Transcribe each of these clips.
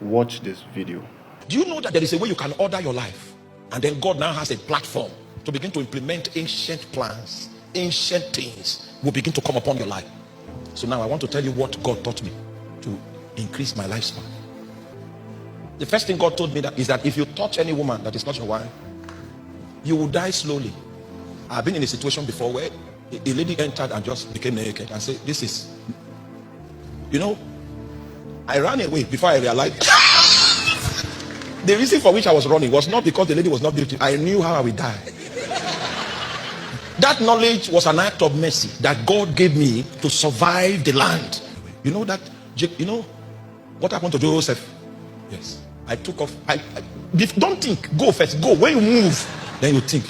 Watch this video. Do you know that there is a way you can order your life? And then God now has a platform to begin to implement ancient plans, ancient things will begin to come upon your life. So now I want to tell you what God taught me to increase my lifespan. The first thing God told me is that if you touch any woman that is not your wife, you will die slowly. I've been in a situation before where a lady entered and just became naked and said, this is, you know, I ran away before I realized. The reason for which I was running was not because the lady was not beautiful. I knew how I would die. That knowledge was an act of mercy that God gave me to survive the land. You know that, you know what happened to Joseph? Yes. I took off. Don't think. Go first. Go. When you move, then you think.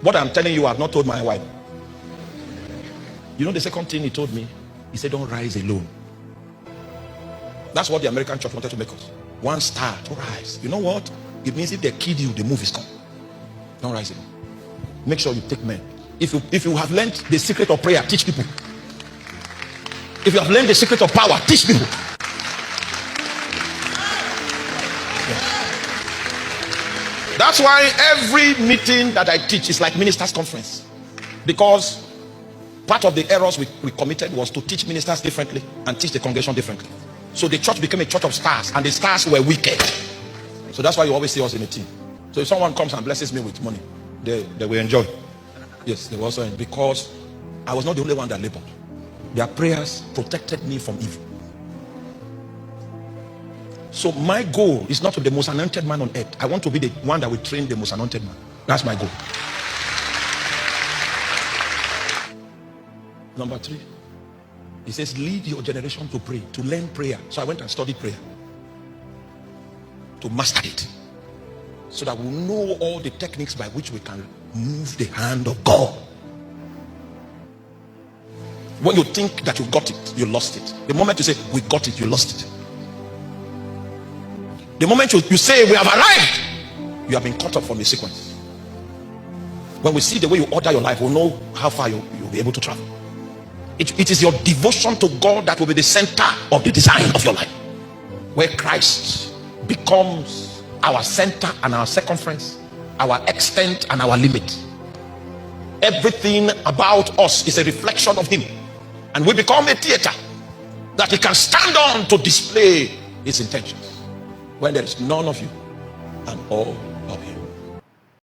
What I'm telling you, I've not told my wife. You know the second thing he told me? He said, don't rise alone. That's what the American church wanted to make us. One star to rise. You know what? It means if they killed you, the move is gone. Don't rise alone. Make sure you take men. If you have learned the secret of prayer, teach people. If you have learned the secret of power, teach people. That's why every meeting that I teach is like ministers' conference. Because part of the errors we committed was to teach ministers differently and teach the congregation differently. So the church became a church of stars, and the stars were wicked. So that's why you always see us in a team. So if someone comes and blesses me with money, they will enjoy. Yes, they will also enjoy, because I was not the only one that labored. Their prayers protected me from evil. So my goal is not to be the most anointed man on earth. I want to be the one that will train the most anointed man. That's my goal. Number 3, he says, lead your generation to pray, to learn prayer. So I went and studied prayer, to master it, so that we'll know all the techniques by which we can move the hand of God. When you think that you got it, you lost it. The moment you say, we got it, you lost it. The moment you say, we have arrived, you have been cut off from the sequence. When we see the way you order your life, we'll know how far you'll be able to travel. It is your devotion to God that will be the center of the design of your life, where Christ becomes our center and our circumference, our extent and our limit. Everything about us is a reflection of him, and we become a theater that he can stand on to display his intentions, when there is none of you and all